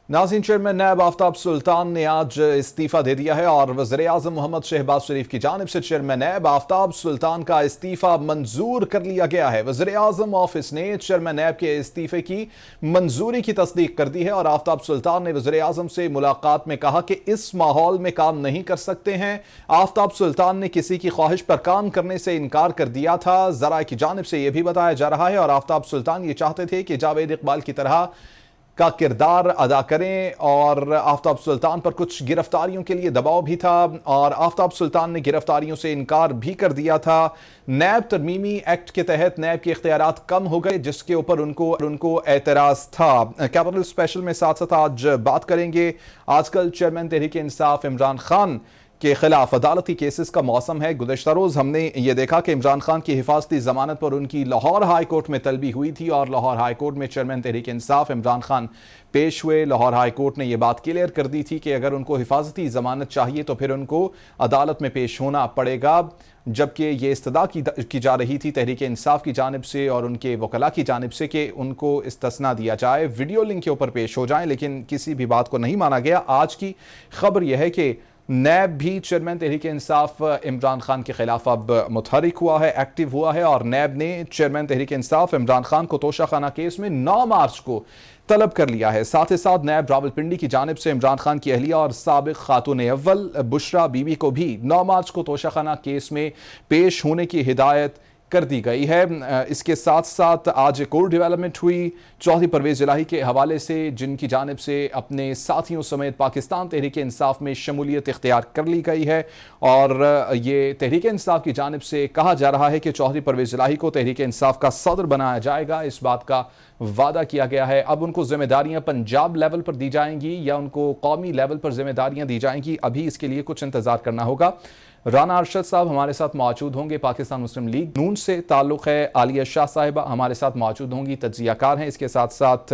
नाज़रीन, चेयरमैन नैब आफ्ताब सुल्तान ने आज इस्तीफा दे दिया है और वज़ीर-ए-आज़म मोहम्मद शहबाज शरीफ की जानिब से चेयरमैन नैब आफ्ताब सुल्तान का इस्तीफा मंजूर कर लिया गया है। वज़ीर-ए-आज़म ऑफिस ने चेयरमैन नैब के इस्तीफे की मंजूरी की तस्दीक कर दी है और आफ्ताब सुल्तान ने वज़ीर-ए-आज़म से मुलाकात में कहा कि इस माहौल में काम नहीं कर सकते हैं। आफ्ताब सुल्तान ने किसी की ख्वाहिश पर काम करने से इनकार कर दिया था। ज़राए की जानिब से यह भी बताया जा रहा है और आफ्ताब सुल्तान ये चाहते थे कि जावेद इकबाल की तरह का किरदार अदा करें और आफ्ताब सुल्तान पर कुछ गिरफ्तारियों के लिए दबाव भी था और आफ्ताब सुल्तान ने गिरफ्तारियों से इनकार भी कर दिया था। नैब तरमीमी एक्ट के तहत नैब के इख्तियारात कम हो गए, जिसके ऊपर उनको एतराज़ था। कैपिटल स्पेशल में साथ साथ आज बात करेंगे। आजकल चेयरमैन तहरीक इंसाफ इमरान खान के खिलाफ अदालती केसेस का मौसम है। गुज़श्ता रोज़ हमने ये देखा कि इमरान खान की हिफाजती ज़मानत पर उनकी लाहौर हाई कोर्ट में तलबी हुई थी और लाहौर हाई कोर्ट में चेयरमैन तहरीक इंसाफ इमरान खान पेश हुए। लाहौर हाई कोर्ट ने यह बात क्लियर कर दी थी कि अगर उनको हिफाजती ज़मानत चाहिए तो फिर उनको अदालत में पेश होना पड़ेगा, जबकि ये इस्तदा की जा रही थी तहरीक इंसाफ की जानिब से और उनके वकला की जानिब से कि उनको इस्तिस्ना दिया जाए, वीडियो लिंक के ऊपर पेश हो जाएं, लेकिन किसी भी बात को नहीं माना गया। आज की खबर यह है कि नैब भी चेयरमैन तहरीक इंसाफ इमरान खान के खिलाफ अब मुतहरिक हुआ है, एक्टिव हुआ है और नैब ने चेयरमैन तहरीक इंसाफ इमरान खान को तोशाखाना केस में 9 मार्च को तलब कर लिया है। साथ ही साथ नैब रावलपिंडी की जानिब से इमरान खान की अहलिया और साबिक खातून अव्वल बुशरा बीबी को भी 9 मार्च को तोशाखाना केस में पेश होने की हिदायत कर दी गई है। इसके साथ साथ आज एक और डेवलपमेंट हुई चौधरी परवेज इलाही के हवाले से, जिनकी जानिब से अपने साथियों समेत पाकिस्तान तहरीक इंसाफ में शमूलियत इख्तियार कर ली गई है और ये तहरीक इंसाफ की जानिब से कहा जा रहा है कि चौधरी परवेज इलाही को तहरीक इंसाफ का सदर बनाया जाएगा। इस बात का वादा किया गया है। अब उनको जिम्मेदारियां पंजाब लेवल पर दी जाएंगी या उनको कौमी लेवल पर जिम्मेदारियां दी जाएंगी, अभी इसके लिए कुछ इंतजार करना होगा। राना अरशद साहब हमारे साथ मौजूद होंगे, पाकिस्तान मुस्लिम लीग नून से ताल्लुक़ है। आलिया शाह साहिबा हमारे साथ मौजूद होंगी, तज्ज़ियाकार हैं। इसके साथ साथ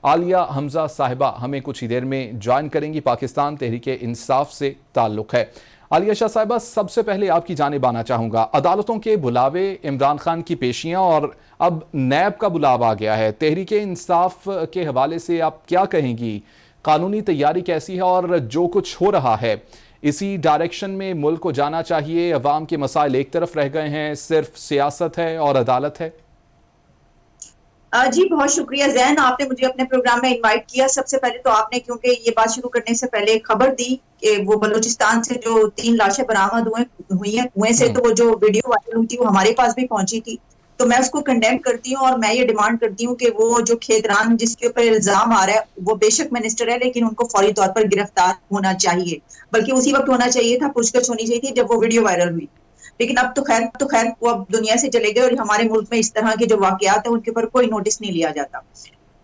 आलिया हमजा साहिबा हमें कुछ ही देर में ज्वाइन करेंगी, पाकिस्तान तहरीक इंसाफ से ताल्लुक़ है। आलिया शाह साहिबा, सबसे पहले आपकी जानिब आना चाहूँगा। अदालतों के बुलावे, इमरान खान की पेशियाँ और अब नैब का बुलावा आ गया है, तहरीक इंसाफ के हवाले से आप क्या कहेंगी? कानूनी तैयारी कैसी है और जो कुछ हो रहा है इसी डायरेक्शन में मुल्क को जाना चाहिए? अवाम के मसाइल एक तरफ रह गए हैं, सिर्फ सियासत है और अदालत है। जी बहुत शुक्रिया जैन, आपने मुझे अपने प्रोग्राम में इनवाइट किया। सबसे पहले तो आपने, क्योंकि ये बात शुरू करने से पहले खबर दी कि वो बलूचिस्तान से जो 3 लाशें बरामद हुई हैं, कुएं से, तो वो जो वीडियो वायरल हुई थी वो हमारे पास भी पहुंची थी। तो मैं उसको कंडेम करती हूँ और मैं ये डिमांड करती हूँ कि वो जो खेतरान जिसके ऊपर इल्जाम आ रहा है वो बेशक मिनिस्टर है, लेकिन उनको फौरी तौर पर गिरफ्तार होना चाहिए, बल्कि उसी वक्त होना चाहिए था, पूछताछ होनी चाहिए थी जब वो वीडियो वायरल हुई। लेकिन अब तो खैर वो अब दुनिया से चले गए और हमारे मुल्क में इस तरह के जो वाकयात है उनके ऊपर कोई नोटिस नहीं लिया जाता।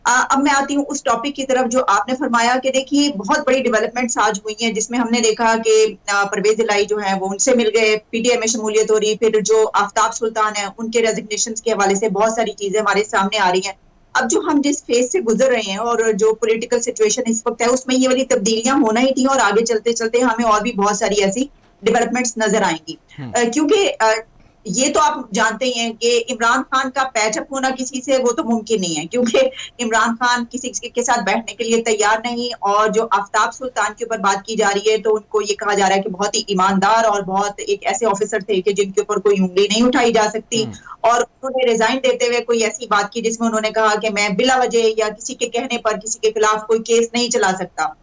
अब मैं आती हूँ उस टॉपिक की तरफ जो आपने फरमाया कि देखिए बहुत बड़ी डेवलपमेंट्स आज हुई हैं, जिसमें हमने देखा कि परवेज इलाही जो है वो उनसे मिल गए, पीटीआई में शमूलियत हो रही, फिर जो आफ्ताब सुल्तान है उनके रेजिग्नेशन के हवाले से बहुत सारी चीजें हमारे सामने आ रही हैं। अब जो हम जिस फेज से गुजर रहे हैं और जो पॉलिटिकल सिचुएशन इस वक्त है उसमें ये वाली तब्दीलियां होना ही थी और आगे चलते चलते हमें और भी बहुत सारी ऐसी डेवलपमेंट्स नजर आएंगी। क्योंकि ये तो आप जानते ही हैं कि इमरान खान का पैचअप होना किसी से वो तो मुमकिन नहीं है, क्योंकि इमरान खान किसी के साथ बैठने के लिए तैयार नहीं। और जो आफ्ताब सुल्तान के ऊपर बात की जा रही है तो उनको ये कहा जा रहा है कि बहुत ही ईमानदार और बहुत एक ऐसे ऑफिसर थे कि जिनके ऊपर कोई उंगली नहीं उठाई जा सकती, और उन्होंने रिजाइन देते हुए कोई ऐसी बात की जिसमें उन्होंने कहा कि मैं बिला वजह या किसी के कहने पर किसी के खिलाफ कोई केस नहीं चला सकता।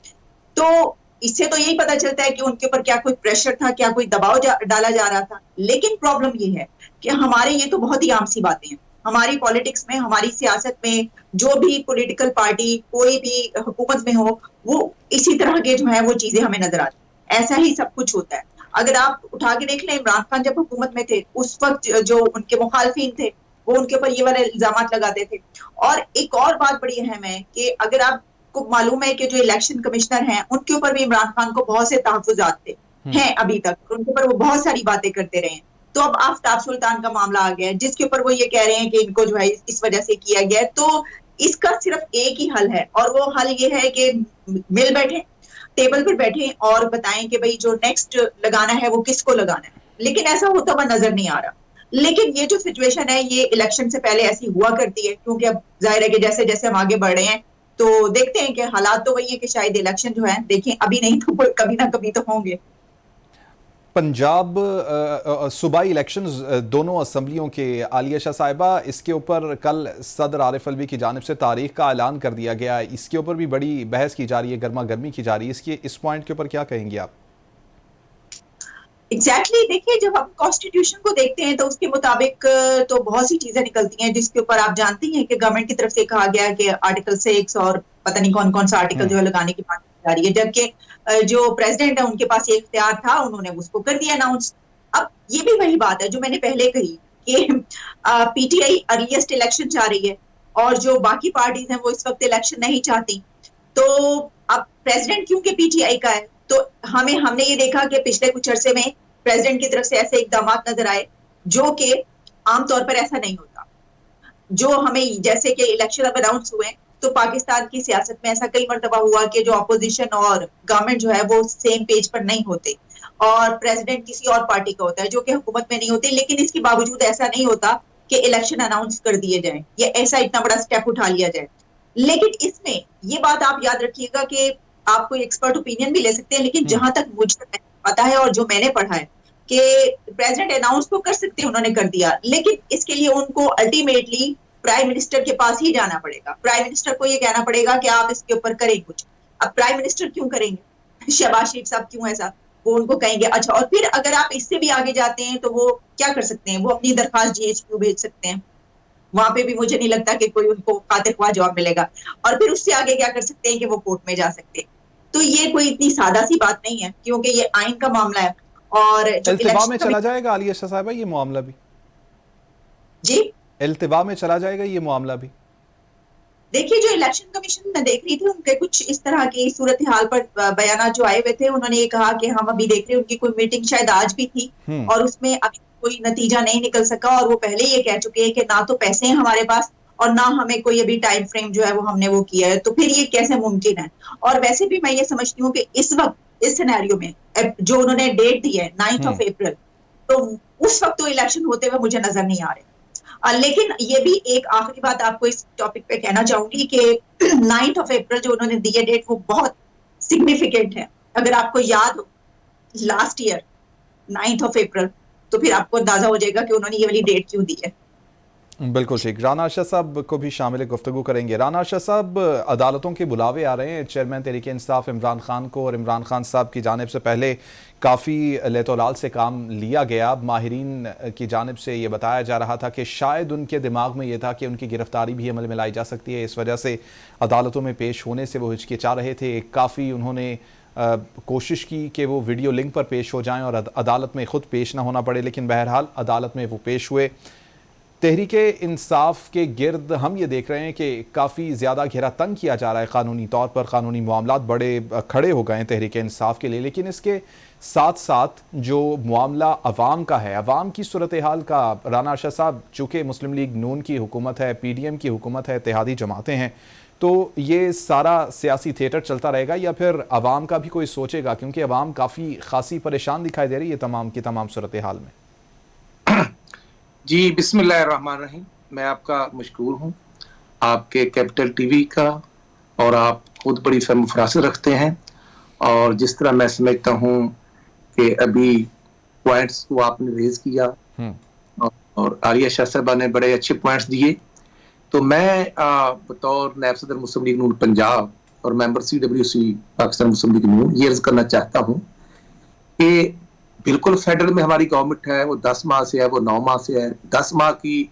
तो इससे तो यही पता चलता है कि उनके ऊपर क्या कोई प्रेशर था, क्या कोई दबाव डाला जा रहा था। लेकिन प्रॉब्लम ये है कि हमारे ये तो बहुत ही आम सी बातें हैं, हमारी पॉलिटिक्स में, हमारी सियासत में जो भी पॉलिटिकल पार्टी कोई भी हुकूमत में हो, वो इसी तरह के जो है वो चीजें हमें नजर आती, ऐसा ही सब कुछ होता है। अगर आप उठा के देख लें, इमरान खान जब हुकूमत में थे उस वक्त जो उनके मुखालफिन थे वो उनके ऊपर ये वाले इल्जाम लगाते थे। और एक और बात बड़ी अहम है कि अगर आप को मालूम है कि जो इलेक्शन कमिश्नर हैं उनके ऊपर भी इमरान खान को बहुत से तहफ्फुज़ात थे हैं अभी तक, उनके ऊपर वो बहुत सारी बातें करते रहे। तो अब आफ्ताब सुल्तान का मामला आ गया है जिसके ऊपर वो ये कह रहे हैं कि इनको जो है इस वजह से किया गया है। तो इसका सिर्फ एक ही हल है और वो हल ये है कि मिल बैठे, टेबल पर बैठे और बताएं कि भाई जो नेक्स्ट लगाना है वो किसको लगाना है। लेकिन ऐसा होता हुआ नजर नहीं आ रहा। लेकिन ये जो सिचुएशन है ये इलेक्शन से पहले ऐसी हुआ करती है, क्योंकि अब जाहिर है कि जैसे जैसे हम आगे बढ़ रहे हैं तो देखते हैं कि हालात तो वही है कि शायद इलेक्शन जो है देखें अभी नहीं तो कभी ना कभी तो होंगे। पंजाब सूबाई इलेक्शंस दोनों असम्बलियों के, आलिया शाह साहिबा, इसके ऊपर कल सदर आरिफ अलवी की जानिब से तारीख का ऐलान कर दिया गया। इसके ऊपर भी बड़ी बहस की जा रही है, गर्मा गर्मी की जा रही है। इसकी इस पॉइंट के ऊपर क्या कहेंगे आप? एग्जैक्टली देखिए, जब हम कॉन्स्टिट्यूशन को देखते हैं तो उसके मुताबिक तो बहुत सी चीजें निकलती हैं जिसके ऊपर आप जानती हैं कि गवर्नमेंट की तरफ से कहा गया कि आर्टिकल 6 और पता नहीं कौन कौन सा आर्टिकल जो है लगाने की बात की जा रही है, जबकि जो प्रेसिडेंट है उनके पास ये इख्तियार था, उन्होंने उसको कर दिया अनाउंस। अब ये भी वही बात है जो मैंने पहले कही कि पीटीआई अर्लीस्ट इलेक्शन चाह रही है और जो बाकी पार्टीज हैं वो इस वक्त इलेक्शन नहीं चाहती। तो अब प्रेसिडेंट क्योंकि पीटीआई का है तो हमने ये देखा कि पिछले कुछ अरसे में प्रेसिडेंट की तरफ से ऐसे इकदाम नजर आए जो कि आमतौर पर ऐसा नहीं होता। जो हमें जैसे कि इलेक्शन अब अनाउंस हुए तो पाकिस्तान की सियासत में ऐसा कई मरतबा हुआ कि जो अपोजिशन और गवर्नमेंट जो है वो सेम पेज पर नहीं होते और प्रेसिडेंट किसी और पार्टी का होता है जो कि हुकूमत में नहीं होती, लेकिन इसके बावजूद ऐसा नहीं होता कि इलेक्शन अनाउंस कर दिए जाए या ऐसा इतना बड़ा स्टेप उठा लिया जाए। लेकिन इसमें ये बात आप याद रखिएगा कि आप कोई एक्सपर्ट ओपिनियन भी ले सकते हैं, लेकिन जहां तक मुझे पता है और जो मैंने पढ़ा है कि प्रेसिडेंट अनाउंस तो कर सकते हैं, उन्होंने कर दिया, लेकिन इसके लिए उनको अल्टीमेटली प्राइम मिनिस्टर के पास ही जाना पड़ेगा। प्राइम मिनिस्टर को ये कहना पड़ेगा कि आप इसके ऊपर करें कुछ। अब प्राइम मिनिस्टर क्यों करेंगे? शहबाज शरीफ साहब क्यों ऐसा? वो उनको कहेंगे। अच्छा, और फिर अगर आप इससे भी आगे जाते हैं तो वो क्या कर सकते हैं? वो अपनी दरखास्त जीएचक्यू भेज सकते हैं, वहां पे भी मुझे नहीं लगता कि कोई उनको खातिर ख्वाह जवाब मिलेगा। और फिर उससे आगे क्या कर सकते हैं कि वो कोर्ट में जा सकते हैं। तो ये कोई इतनी सादा सी बात नहीं है क्योंकि ये आइन का मामला है। और जो इल्तिवा में चला जाएगा आलिया शाह साहिबा ये मामला भी? जी, इल्तिवा में चला जाएगा ये मामला भी? देखिए, जो इलेक्शन कमीशन में देख रही थी उनके कुछ इस तरह की सूरत हाल पर बयान जो आए हुए थे, उन्होंने ये कहा कि हम अभी देख रहे हैं, उनकी कोई मीटिंग शायद आज भी थी और उसमें अभी कोई नतीजा नहीं निकल सका और वो पहले ये कह चुके हैं कि ना तो पैसे हैं हमारे पास और ना हमें कोई अभी टाइम फ्रेम जो है वो हमने वो किया है। तो फिर ये कैसे मुमकिन है? और वैसे भी मैं ये समझती हूँ कि इस वक्त इस सिनेरियो में जो उन्होंने डेट दी है 9 अप्रैल, तो उस वक्त तो इलेक्शन होते हुए मुझे नजर नहीं आ रहे। लेकिन ये भी एक आखिरी बात आपको इस टॉपिक पे कहना चाहूंगी कि 9 अप्रैल जो उन्होंने दी है डेट, वो बहुत सिग्निफिकेंट है। अगर आपको याद हो लास्ट ईयर 9 अप्रैल, तो फिर आपको अंदाजा हो जाएगा कि उन्होंने ये वाली डेट क्यों दी है। बिल्कुल ठीक। राना आशा साहब को भी शामिल गुफ्तगू करेंगे। राना आशा साहब, अदालतों के बुलावे आ रहे हैं चेयरमैन तहरीक इंसाफ इमरान खान को, और इमरान खान साहब की जानिब से पहले काफ़ी लेतोलाल से काम लिया गया। माहिरीन की जानिब से ये बताया जा रहा था कि शायद उनके दिमाग में ये था कि उनकी गिरफ्तारी भी अमल में लाई जा सकती है, इस वजह से अदालतों में पेश होने से वो हिचकिचा रहे थे। काफ़ी उन्होंने कोशिश की कि वो वीडियो लिंक पर पेश हो जाएं और अदालत में ख़ुद पेश ना होना पड़े, लेकिन बहरहाल अदालत में वो पेश हुए। तहरीक इंसाफ के गिर्द हम ये देख रहे हैं कि काफ़ी ज़्यादा घेरा तंग किया जा रहा है कानूनी तौर पर, कानूनी मामलात बड़े खड़े हो गए हैं तहरीक इंसाफ के लिए, लेकिन इसके साथ साथ जो मामला अवाम का है, अवाम की सूरत हाल का, राना आशा साहब, चूँकि मुस्लिम लीग नून की हुकूमत है, PDM की हुकूमत है, इत्तेहादी जमातें हैं, तो ये सारा सियासी थिएटर चलता रहेगा या फिर अवाम का भी कोई सोचेगा? क्योंकि अवाम काफ़ी खासी परेशान दिखाई दे रही है तमाम की तमाम सूरत हाल में। जी, बिस्मिल्लाहिर्रहमानिर्रहीम। मैं आपका मशकूर हूँ, आपके कैपिटल टीवी का, और आप खुद बड़ी फहम फरासत रखते हैं। और जिस तरह मैं समझता हूँ कि अभी पॉइंट्स को आपने रेज किया और आलिया शाह साहबा ने बड़े अच्छे पॉइंट्स दिए, तो मैं बतौर नायब सदर मुस्लिम लीग नून पंजाब और मेंबर CWC पाकिस्तान मुस्लिम लीग नून ये अर्ज करना चाहता हूँ कि बिल्कुल फेडरल में हमारी गवर्नमेंट है, वो 10 माह से है, वो 9 माह से है। 10 माह की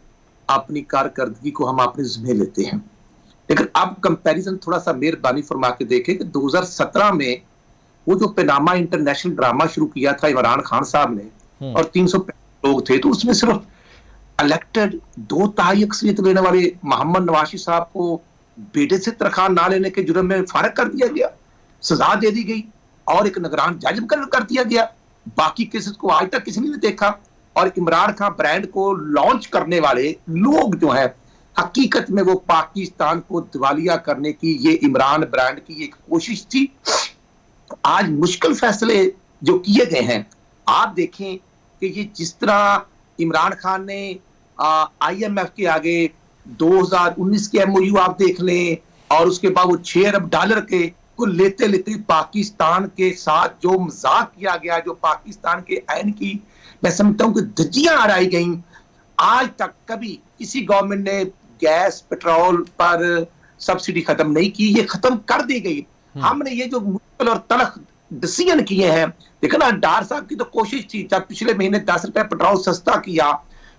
अपनी कारकर्दगी को हम अपने जिम्मे लेते हैं, लेकिन अब कंपैरिजन थोड़ा सा मेहरबानी फरमा के देखें कि 2017 में वो जो पैनामा इंटरनेशनल ड्रामा शुरू किया था इमरान खान साहब ने और 300 लोग थे, तो उसमें सिर्फ इलेक्टेड 2 ताई अक्सरियत लेने वाले मोहम्मद नवाज साहब को बेटे से तनख्वाह ना लेने के जुर्म में फारिग कर दिया गया, सजा दे दी गई और एक निगरान जज मुकर्रर कर दिया गया। बाकी केसेस को आज तक किसी ने नहीं देखा। और इमरान खान ब्रांड को लॉन्च करने वाले लोग जो है, हकीकत में वो पाकिस्तान को दिवालिया करने की ये इमरान ब्रांड की एक कोशिश थी। आज मुश्किल फैसले जो किए गए हैं, आप देखें कि ये जिस तरह इमरान खान ने IMF के आगे 2019 के MOU आप देख लें, और उसके बाद वो $6 अरब के को लेते लेते पाकिस्तान के साथ जो मजाक किया गया, जो पाकिस्तान के आइन की मैं समझता हूं कि धज्जियां अड़ाई गई, आज तक कभी किसी गवर्नमेंट ने गैस पेट्रोल पर सब्सिडी खत्म नहीं की, ये खत्म कर दी गई। हमने ये जो मुश्किल और तलख डिसीजन किए हैं, देखो ना, डार साहब की तो कोशिश थी, जब पिछले महीने 10 रुपए पेट्रोल सस्ता किया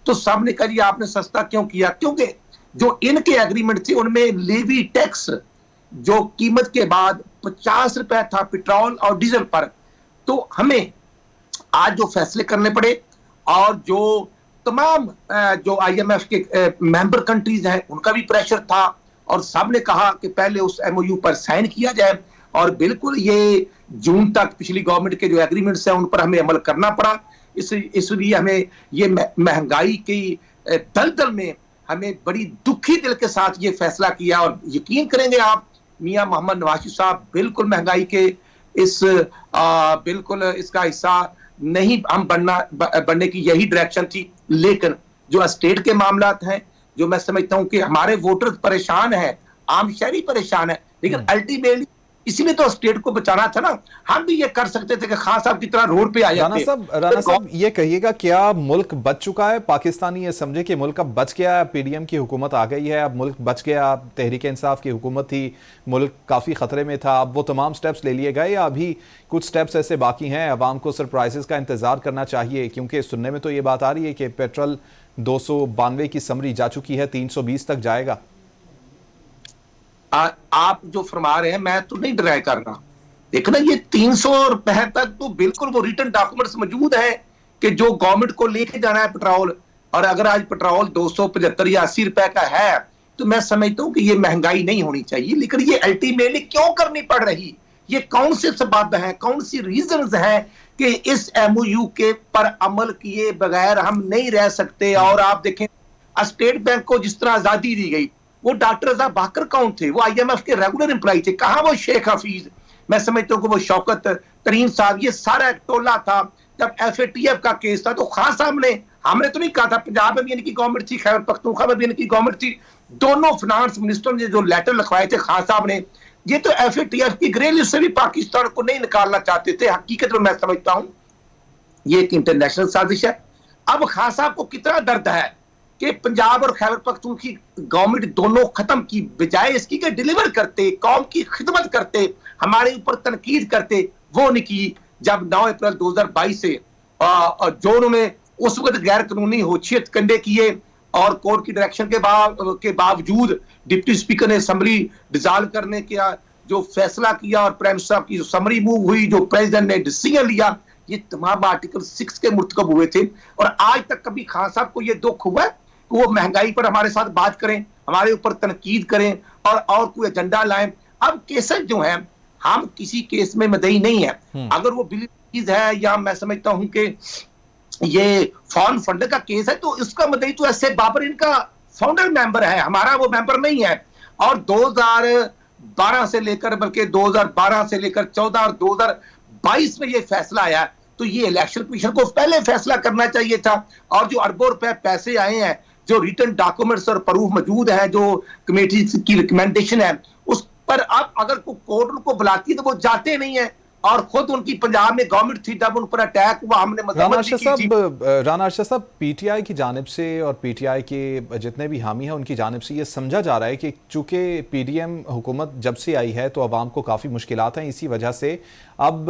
तो सबने कहा जी आपने सस्ता क्यों किया, क्योंकि जो इनके एग्रीमेंट थे उनमें लेवी टैक्स जो कीमत के बाद 50 रुपए था पेट्रोल और डीजल पर, तो हमें आज जो फैसले करने पड़े और जो तमाम जो आईएमएफ के मेंबर कंट्रीज हैं उनका भी प्रेशर था और सबने कहा कि पहले उस एमओयू पर साइन किया जाए और बिल्कुल ये जून तक पिछली गवर्नमेंट के जो एग्रीमेंट्स हैं उन पर हमें अमल करना पड़ा। इसलिए हमें ये महंगाई की दलदल में हमें बड़ी दुखी दिल के साथ ये फैसला किया और यकीन करेंगे आप, मियां मोहम्मद नवाज साहब बिल्कुल महंगाई के इस बिल्कुल इसका हिस्सा नहीं हम बनने की यही डायरेक्शन थी। लेकिन जो स्टेट के मामलात हैं, जो मैं समझता हूं कि हमारे वोटर परेशान है, आम शहरी परेशान है, लेकिन अल्टीमेटली इसीलिए तो स्टेट को बचाना था ना, हम भी ये कर सकते थे कि खान साहब की तरह रोड पे आ जाते। राणा साहब ये कहिएगा, क्या मुल्क बच चुका है? पाकिस्तानी ये समझे कि मुल्क अब बच गया है, पीडीएम की हुकूमत आ गई है, अब मुल्क बच गया, तहरीक इंसाफ की हुकूमत थी, मुल्क काफी खतरे में था, अब वो तमाम स्टेप्स ले लिए गए या अभी कुछ स्टेप्स ऐसे बाकी हैं? अवाम को सरप्राइजेस का इंतजार करना चाहिए, क्योंकि सुनने में तो ये बात आ रही है कि पेट्रोल 292 की समरी जा चुकी है, 320 तक जाएगा। आप जो फरमा रहे हैं मैं तो नहीं डिराई कर रहा, देखना ये 300 रुपए तक तो बिल्कुल वो रिटर्न डॉक्यूमेंट्स मौजूद है कि जो गवर्नमेंट को लेके जाना है पेट्रोल, और अगर आज पेट्रोल 275 या 80 रुपए का है तो मैं समझता हूं कि ये महंगाई नहीं होनी चाहिए। लेकिन ये अल्टीमेटली क्यों करनी पड़ रही, ये कौन से सबब हैं, कौन सी रीजंस हैं कि इस एमओयू के पर अमल किए बगैर हम नहीं रह सकते। और आप देखें स्टेट बैंक को जिस तरह आजादी दी गई, वो डॉक्टर रजा बाकर कौन थे? वो आईएमएफ के रेगुलर एम्प्लॉय थे। कहां वो शेख हफीज, मैं समझता हूं कि वो शौकत तरीन साहब, ये सारा एक टोला था। जब एफएटीएफ का केस था तो खान साहब ने, हमने तो नहीं कहा था, पंजाब में भी इनकी गवर्नमेंट थी, खैबर पख्तूनख्वा में भी इनकी गवर्नमेंट थी, दोनों फाइनेंस मिनिस्टर ने जो लेटर लिखवाए थे खान साहब ने, ये तो एफएटीएफ की ग्रे लिस्ट से भी पाकिस्तान को नहीं निकालना चाहते थे। हकीकत में मैं समझता हूं ये एक इंटरनेशनल साजिश है। अब खान साहब को कितना दर्द है कि पंजाब और खैबर पख्तूनख्वा की गवर्नमेंट दोनों खत्म की, बजाय इसकी कि डिलीवर करते, कौम की खिदमत करते, हमारे ऊपर तनकीद करते, वो नहीं की। जब 9 अप्रैल 2022 से जो उन्होंने उस वक्त गैर कानूनी होशियत कंडे किए और कोर्ट की डायरेक्शन के बावजूद डिप्टी स्पीकर ने असम्बली डिसॉल्व करने का जो फैसला किया और प्राइम मिनिस्टर की जो समरी मूव हुई, जो प्रेसिडेंट ने डिसीजन लिया, ये तमाम आर्टिकल 6 के मुर्तकब हुए थे। और आज तक कभी खान साहब को ये दुख हुआ कि वो महंगाई पर हमारे साथ बात करें, हमारे ऊपर तनकीद करें और कोई एजेंडा लाएं। अब केसेस जो हैं, हम किसी केस में मदई नहीं है। अगर वो बिल है या मैं समझता हूं कि ये फॉरेन फंड का केस है तो इसका मदई तो ऐसे बाबर इनका फाउंडर मेंबर है, हमारा वो मेंबर नहीं है। और 2012 से लेकर, बल्कि 2012 से लेकर 14 और 2022 में ये फैसला आया, तो ये इलेक्शन कमीशन को पहले फैसला करना चाहिए था। और जो अरबों रुपए पैसे आए हैं, जो रिटर्न डॉक्यूमेंट्स और प्रूफ मौजूद है, जो कमेटी की रिकमेंडेशन है, उस पर अब अगर कोर्ट उनको बुलाती है तो वो जाते नहीं है। और खुद उनकी पंजाब में गवर्नमेंट थी, जब उन पर अटैक हुआ हमने राना अरशद साहब, पीटीआई की जानिब से और पीटीआई के जितने भी हामी हैं उनकी जानिब से ये समझा जा रहा है कि चूंकि पीडीएम हुकूमत जब से आई है तो अवाम को काफ़ी मुश्किलात हैं, इसी वजह से अब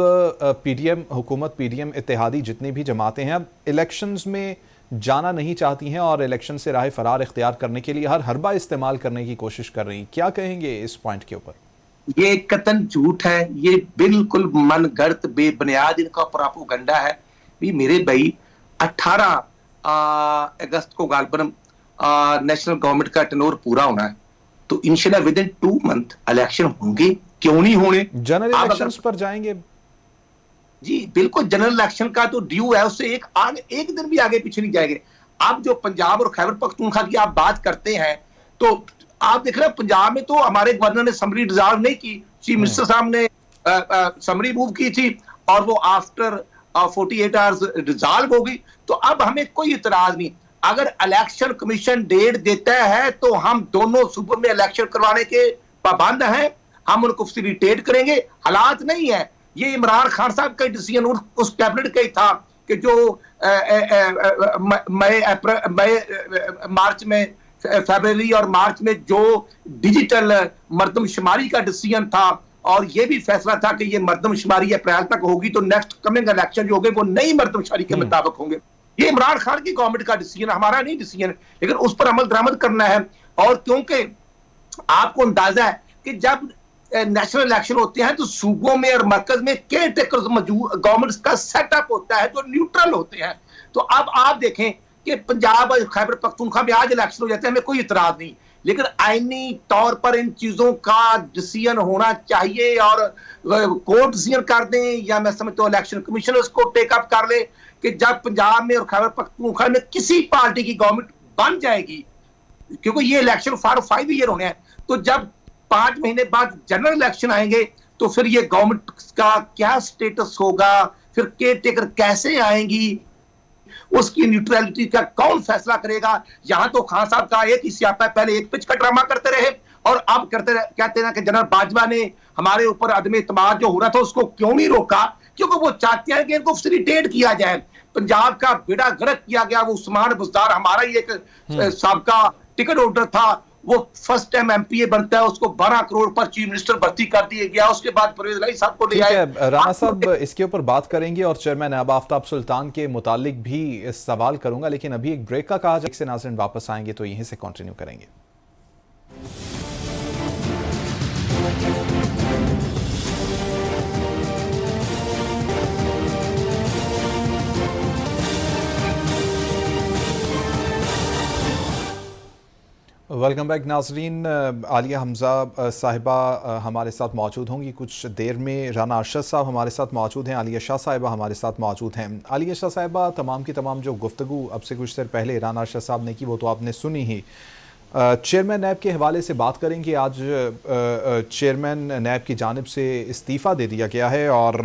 पीडीएम हुकूमत, पीडीएम इत्तेहादी जितनी भी जमातें हैं अब इलेक्शंस में जाना नहीं चाहती हैं और इलेक्शन से राह फरार इख्तियार करने के लिए हर हरबा इस्तेमाल करने की कोशिश कर रही हैं। क्या कहेंगे इस पॉइंट के ऊपर? ये कतन झूठ है, ये बिल्कुल मनगढ़ंत बेबुनियाद इनका प्रोपेगेंडा है। भी मेरे भाई 18 अगस्त को गालबन नेशनल गवर्नमेंट का टेन्योर पूरा होना है, तो इंशाल्लाह विद इन 2 मंथ इलेक्शन होंगे, क्यों नहीं होने। जनरल इलेक्शंस पर जाएंगे जी, बिल्कुल जनरल इलेक्शन का तो ड्यू है, उससे एक दिन भी आगे पीछे नहीं जाएंगे। अब जो पंजाब और खैबर पख्तूनख्वा की आप बात करते हैं, तो आप देख रहे हैं पंजाब में तो हमारे गवर्नर ने समरी डिसॉल्व नहीं की, चीफ मिनिस्टर साहब ने समरी मूव की थी और वो आफ्टर 48 आवर्स डिसॉल्व हो गई। तो अब हमें कोई इतराज नहीं, अगर इलेक्शन कमीशन डेट देता है तो हम दोनों सूबों में इलेक्शन करवाने के पाबंद हैं, हम उनको फैसिलिटेट करेंगे। हालात नहीं है, ये इमरान खान साहब का डिसीजन उस कैबिनेट का ही था कि जो मार्च में, फरवरी और मार्च में जो डिजिटल मर्दमशुमारी का डिसीजन था, और ये भी फैसला था कि ये मर्दमशुमारी अप्रैल तक होगी, तो नेक्स्ट कमिंग इलेक्शन जो होंगे वो नई मर्दमशुमारी के मुताबिक होंगे। ये इमरान खान की गवर्नमेंट का डिसीजन, हमारा नहीं डिसीजन, लेकिन उस पर अमल दरामद करना है। और क्योंकि आपको अंदाजा है कि जब नेशनल इलेक्शन होते हैं तो सूबों में और मरकज में केयर टेकर्स गवर्नमेंट का सेटअप होता है जो न्यूट्रल होते हैं। तो अब आप देखें कि पंजाब और खैबर पख्तूनख्वा में आज इलेक्शन हो जाते हैं, हमें कोई इतराज नहीं, लेकिन आईनी तौर पर इन चीजों का डिसीजन होना चाहिए, और कोर्ट डिसीजन कर दें, या मैं समझता हूँ इलेक्शन कमीशन उसको टेकअप कर ले कि जब पंजाब में और खैबर पख्तूनख्वा में किसी पार्टी की गवर्नमेंट बन जाएगी, क्योंकि ये इलेक्शन 5 ईयर होने हैं, तो जब 5 महीने बाद जनरल इलेक्शन आएंगे तो फिर ये गवर्नमेंट का क्या स्टेटस होगा, फिर केयर टेकर कैसे आएंगी, उसकी न्यूट्रलिटी का कौन फैसला करेगा। यहां तो खान साहब का एक ही स्यापा है, पहले एक पिच का ड्रामा करते रहे और अब कहते हैं कि जनरल बाजवा ने हमारे ऊपर अदम इत्मीनान जो हो रहा था उसको क्यों नहीं रोका, क्योंकि वो चाहते हैं कि इनको फैसिलिटेट किया जाए। पंजाब का बेड़ा गर्क किया गया, वो उस्मान बुज़दार हमारा ही एक साबका टिकट होल्डर था, वो फर्स्ट टाइम एमपीए बनता है, उसको 12 करोड़ पर चीफ मिनिस्टर भर्ती कर दिया गया, उसके बाद परवेज इलाही साहब को ले आए। राणा साहब इसके ऊपर बात करेंगे और चेयरमैन नायब आफ्ताब सुल्तान के मुतालिक भी सवाल करूंगा, लेकिन अभी एक ब्रेक का कहा जाए से नाज़रीन वापस आएंगे तो यहीं से कंटिन्यू करेंगे। वेलकम बैक नाजरीन। आलिया हमजा साहिबा हमारे साथ मौजूद होंगी कुछ देर में। राना अरशद साहब हमारे साथ मौजूद हैं। आलिया शाह साहिबा हमारे साथ मौजूद हैं। आलिया शाह साहिबा, तमाम की तमाम जो गुफ्तगू अब से कुछ देर पहले राना अरशद साहब ने की वो तो आपने सुनी ही। चेयरमैन नैब के हवाले से बात करेंगे। आज चेयरमैन नैब की जानिब से इस्तीफ़ा दे दिया गया है और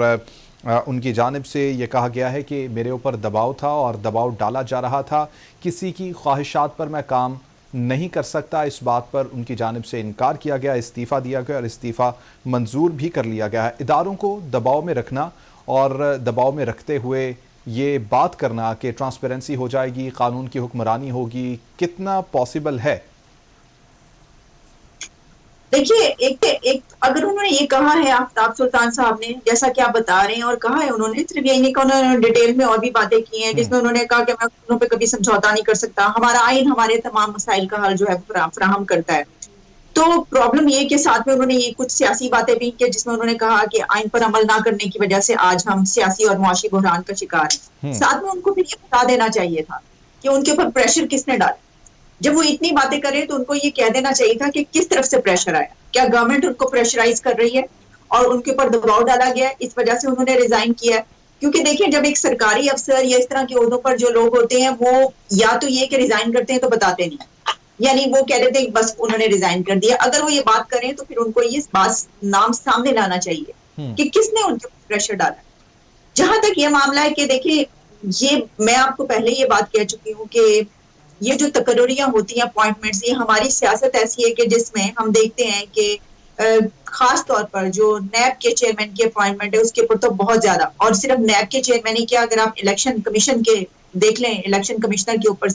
उनकी जानिब से ये कहा गया है कि मेरे ऊपर दबाव था और दबाव डाला जा रहा था, किसी की ख्वाहिशात पर मैं काम नहीं कर सकता। इस बात पर उनकी जानिब से इनकार किया गया, इस्तीफ़ा दिया गया और इस्तीफ़ा मंजूर भी कर लिया गया है। इदारों को दबाव में रखना और दबाव में रखते हुए ये बात करना कि ट्रांसपेरेंसी हो जाएगी, कानून की हुक्मरानी होगी, कितना पॉसिबल है? देखिए, एक अगर उन्होंने ये कहा है आफ्ताब सुल्तान साहब ने, जैसा कि आप बता रहे हैं, और कहा है उन्होंने, सिर्फ यही नहीं कहा, उन्होंने डिटेल में और भी बातें की हैं जिसमें उन्होंने कहा कि मैं कानूनों पे कभी समझौता नहीं कर सकता, हमारा आइन हमारे तमाम मसाइल का हल जो है फराहम करता है। तो प्रॉब्लम ये कि साथ में उन्होंने ये कुछ सियासी बातें भी की जिसमें उन्होंने कहा कि आइन पर अमल ना करने की वजह से आज हम सियासी और मुआशी बहरान का शिकार हैं। साथ में उनको फिर ये बता देना चाहिए था कि उनके ऊपर प्रेशर किसने डाला। जब वो इतनी बातें करें तो उनको ये कह देना चाहिए था कि किस तरफ से प्रेशर आया, क्या गवर्नमेंट उनको प्रेशराइज कर रही है और उनके ऊपर दबाव डाला गया है, इस वजह से उन्होंने रिजाइन किया है। क्योंकि देखिए, जब एक सरकारी अफसर या इस तरह के ओहदों पर जो लोग होते हैं वो या तो ये कि रिजाइन करते हैं तो बताते नहीं, यानी वो कह देते हैं बस उन्होंने रिजाइन कर दिया। अगर वो ये बात करें तो फिर उनको ये बात नाम सामने लाना चाहिए कि किसने उनके ऊपर प्रेशर डाला। जहां तक ये मामला है कि देखिए, ये मैं आपको पहले ये बात कह चुकी हूँ कि ये जो तकर्रियां होती हैं, अपॉइंटमेंट्स, ये हमारी सियासत ऐसी है कि जिसमें हम देखते हैं कि खास तौर पर जो नैब के चेयरमैन की अपॉइंटमेंट है उसके ऊपर तो बहुत ज्यादा, और सिर्फ नैब के चेयरमैन ही क्या, अगर आप इलेक्शन कमीशन के देख लें, इलेक्शन कमिश्नर के ऊपर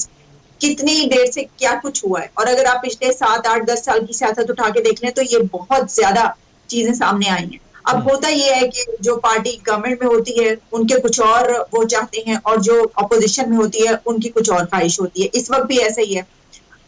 कितनी देर से क्या कुछ हुआ है, और अगर आप पिछले 7, 8, 10 साल की सियासत उठा के देख लें तो ये बहुत ज्यादा चीजें सामने आई हैं। अब होता ये है कि जो पार्टी गवर्नमेंट में होती है उनके कुछ और वो चाहते हैं और जो अपोजिशन में होती है उनकी कुछ और ख्वाहिश होती है। इस वक्त भी ऐसा ही है।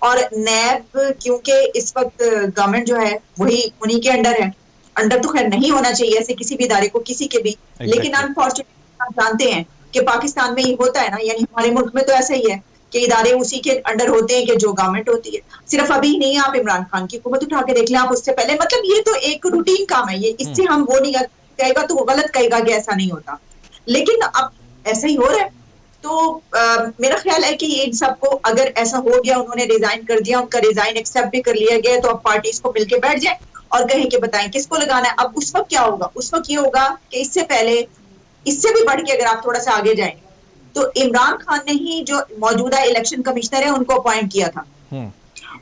और नैब क्योंकि इस वक्त गवर्नमेंट जो है वही उन्हीं के अंडर है, अंडर तो खैर नहीं होना चाहिए ऐसे किसी भी इदारे को, किसी के भी, लेकिन अनफॉर्चुनेटली आप जानते हैं कि पाकिस्तान में ये होता है ना, यानी हमारे मुल्क में तो ऐसा ही है कि इदारे उसी के अंडर होते हैं कि जो गवर्नमेंट होती है। सिर्फ अभी नहीं, आप इमरान खान की हुकूमत उठा के देख लें, आप उससे पहले, मतलब ये तो एक रूटीन काम है, ये इससे हम वो नहीं कहेगा तो वो गलत कहेगा कि ऐसा नहीं होता, लेकिन अब ऐसा ही हो रहा है। तो मेरा ख्याल है कि इन सबको अगर ऐसा हो गया, उन्होंने रिजाइन कर दिया, उनका रिजाइन एक्सेप्ट भी कर लिया गया, तो अब पार्टीज को मिलकर बैठ जाए और कहें कि बताएं किसको लगाना है। अब उस वक्त क्या होगा, उस वक्त ये होगा कि इससे पहले, इससे भी बढ़ के अगर आप थोड़ा सा आगे जाएंगे तो इमरान खान ने ही जो मौजूदा इलेक्शन कमिश्नर है उनको अपॉइंट किया था,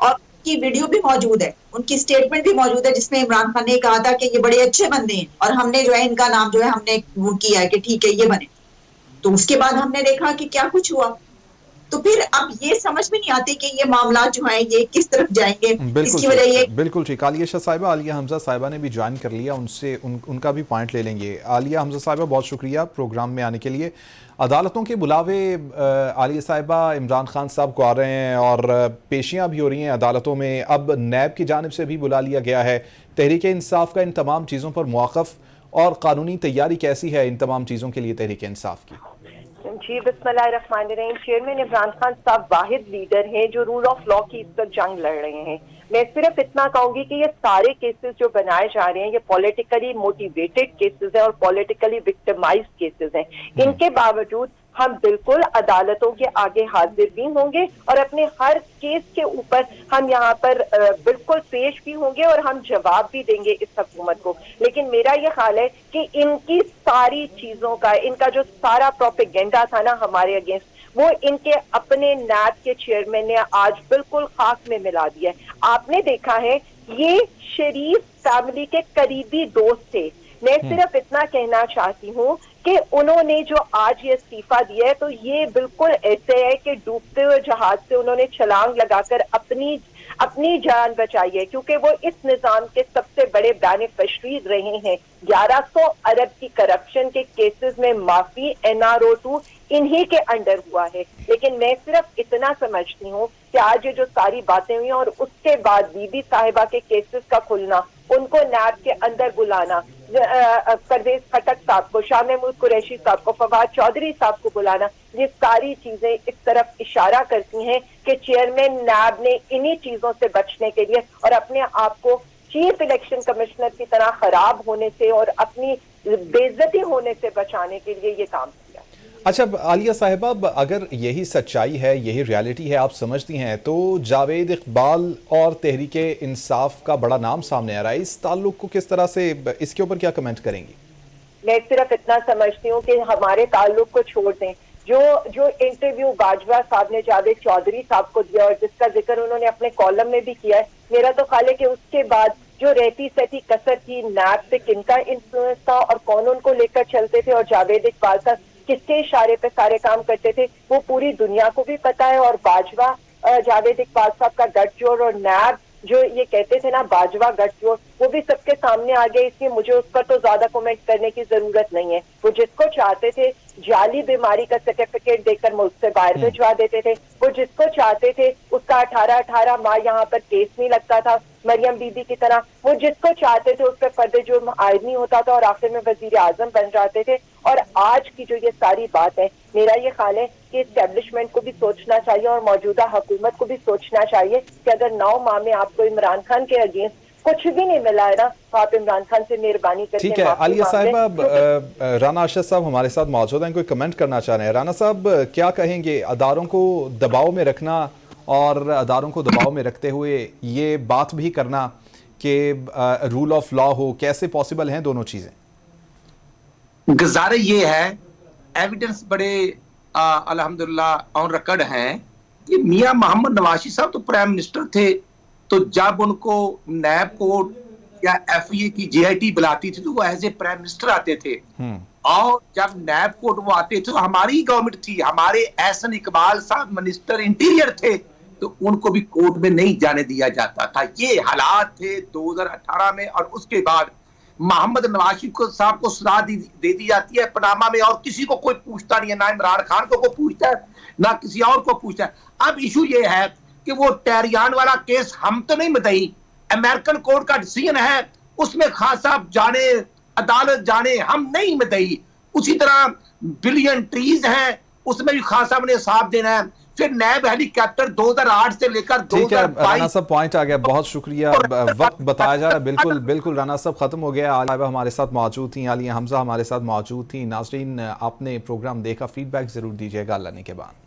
और की वीडियो भी मौजूद है, उनकी स्टेटमेंट भी मौजूद है, जिसमें इमरान खान ने कहा था कि ये बड़े अच्छे बंदे हैं और हमने जो है इनका नाम जो है हमने वो किया है कि ठीक है ये बने। तो उसके बाद हमने देखा कि क्या कुछ हुआ। तो फिर अब ये समझ में नहीं आती कि ये मामला जो है ये किस तरफ जाएंगे। बिल्कुल इसकी वजह ये बिल्कुल ठीक। आलिया शाह साहिबा, आलिया हमजा साहिबा ने भी ज्वाइन कर लिया, उनसे उनका भी पॉइंट ले लेंगे। आलिया हमजा साहिबा, बहुत शुक्रिया प्रोग्राम में आने के लिए। अदालतों के बुलावे आलिया साहिबा इमरान खान साहब को आ रहे हैं और पेशियां भी हो रही हैं अदालतों में। अब नैब की जानिब से भी बुला लिया गया है। तहरीक इंसाफ का इन तमाम चीज़ों पर मौक़िफ़ और कानूनी तैयारी कैसी है इन तमाम चीज़ों के लिए तहरीक इंसाफ की? जी बिस्मिल्लाहिर्रहमानिर्रहीम। चेयरमैन इमरान खान साहब वाहिद लीडर हैं जो रूल ऑफ लॉ की इस वक्त जंग लड़ रहे हैं। मैं सिर्फ इतना कहूंगी कि ये सारे केसेस जो बनाए जा रहे हैं ये पॉलिटिकली मोटिवेटेड केसेस हैं और पॉलिटिकली विक्टिमाइज्ड केसेस हैं। इनके बावजूद हम बिल्कुल अदालतों के आगे हाजिर भी होंगे और अपने हर केस के ऊपर हम यहाँ पर बिल्कुल पेश भी होंगे और हम जवाब भी देंगे इस हुकूमत को। लेकिन मेरा ये ख्याल है कि इनकी सारी चीजों का, इनका जो सारा प्रोपेगेंडा था ना हमारे अगेंस्ट, वो इनके अपने नैब के चेयरमैन ने आज बिल्कुल खाक में मिला दिया है। आपने देखा है ये शरीफ फैमिली के करीबी दोस्त थे। मैं सिर्फ इतना कहना चाहती हूँ कि उन्होंने जो आज ये इस्तीफा दिया है तो ये बिल्कुल ऐसे है कि डूबते हुए जहाज से उन्होंने छलांग लगाकर अपनी जान बचाई है, क्योंकि वो इस निजाम के सबसे बड़े बेनिफिशरी रहे हैं। 1100 अरब की करप्शन के केसेस में माफी NRO2 इन्हीं के अंडर हुआ है। लेकिन मैं सिर्फ इतना समझती हूँ कि आज ये जो सारी बातें हुई और उसके बाद बीबी साहिबा के केसेस का खुलना, उनको नैब के अंदर बुलाना, परवेज खटक साहब को, शाह महमूद कुरैशी साहब को, फवाद चौधरी साहब को बुलाना, ये सारी चीजें इस तरफ इशारा करती हैं कि चेयरमैन नैब ने इन्हीं चीजों से बचने के लिए और अपने आप को चीफ इलेक्शन कमिश्नर की तरह खराब होने से और अपनी बेइज्जती होने से बचाने के लिए ये काम किया। अच्छा आलिया साहिबा, अगर यही सच्चाई है, यही रियलिटी है, आप समझती हैं, तो जावेद इकबाल और तहरीक इंसाफ का बड़ा नाम सामने आ रहा है। इस ताल्लुक को किस तरह से, इसके ऊपर क्या कमेंट करेंगी? मैं सिर्फ इतना समझती हूँ कि हमारे ताल्लुक को छोड़ दें। जो इंटरव्यू बाजवा साहब ने जावेद चौधरी साहब को दिया और जिसका जिक्र उन्होंने अपने कॉलम में भी किया है, मेरा तो ख्याल है कि उसके बाद जो रहती सहती कसर थी, नैब पे किनका इन्फ्लुएंस था और कौन उनको लेकर चलते थे और जावेद इकबाल साहब किसके इशारे पे सारे काम करते थे, वो पूरी दुनिया को भी पता है। और बाजवा जावेद इकबाल साहब का गठजोड़ और नैब जो ये कहते थे ना बाजवा गठजोड़, वो भी सबके सामने आ गया। इसलिए मुझे उस पर तो ज्यादा कमेंट करने की जरूरत नहीं है। वो जिसको चाहते थे जाली बीमारी का सर्टिफिकेट देकर मुल्क से बाहर भिजवा देते थे। वो जिसको चाहते थे उसका 18 माह यहाँ पर केस नहीं लगता था मरियम बीबी की तरह। वो जिसको चाहते थे उस पर फर्द जुर्म आयद नहीं होता था और आखिर में वजीर आजम बन जाते थे। और आज की जो ये सारी बात है, मेरा ये ख्याल है कि एस्टेब्लिशमेंट को भी सोचना चाहिए और मौजूदा हुकूमत को भी सोचना चाहिए कि अगर 9 माह में आपको इमरान खान के अगेंस्ट कुछ भी नहीं मिला है ना, तो आप इमरान खान से मेहरबानी करके। ठीक है आलिया साहिबा, राना अरशद साहब हमारे साथ मौजूद हैं, कोई कमेंट करना चाह रहे हैं। राना साहब क्या कहेंगे, अदारों को दबाव में रखना और अदारों को दबाव में रखते हुए ये बात भी करना कि रूल ऑफ लॉ हो, कैसे पॉसिबल हैं दोनों चीजें? गुजारे ये है, एविडेंस बड़े अल्हम्दुलिल्लाह ऑन रिकॉर्ड हैं कि मियां मोहम्मद नवाज साहब तो प्राइम मिनिस्टर थे, तो जब उनको नैब कोर्ट या FA की JIT बुलाती थी तो वो एज ए प्राइम मिनिस्टर आते थे। और जब नैब कोर्ट वो आते थे तो हमारी गवर्नमेंट थी, हमारे एहसन इकबाल साहब मिनिस्टर इंटीरियर थे, तो उनको भी कोर्ट में नहीं जाने दिया जाता था। ये हालात थे 2018 में। और उसके बाद मोहम्मद नवाज साहब को सजा दे दी जाती है पनामा में और किसी को कोई पूछता नहीं है, ना इमरान खान को कोई पूछता है ना किसी और को पूछता है। अब इशू ये है कि वो टेरियान वाला केस हम तो नहीं बताई, अमेरिकन कोर्ट का डिसीजन है, उसमें खान साहब जाने, अदालत जाने, हम नहीं बताई। उसी तरह बिलियन ट्रीज हैं, उसमें भी खान साहब ने साथ देना है। फिर नैब हेलीकॉप्टर 2008 से लेकर 2022। राना साहब पॉइंट आ गया, बहुत शुक्रिया। वक्त बताया जा रहा है, बिल्कुल बिल्कुल राना साहब खत्म हो गया। आलिया हमारे साथ मौजूद थी, आलिया हमजा हमारे साथ मौजूद थी। नाजरीन, आपने प्रोग्राम देखा, फीडबैक जरूर दीजिएगा अल्लाह ने के बाद।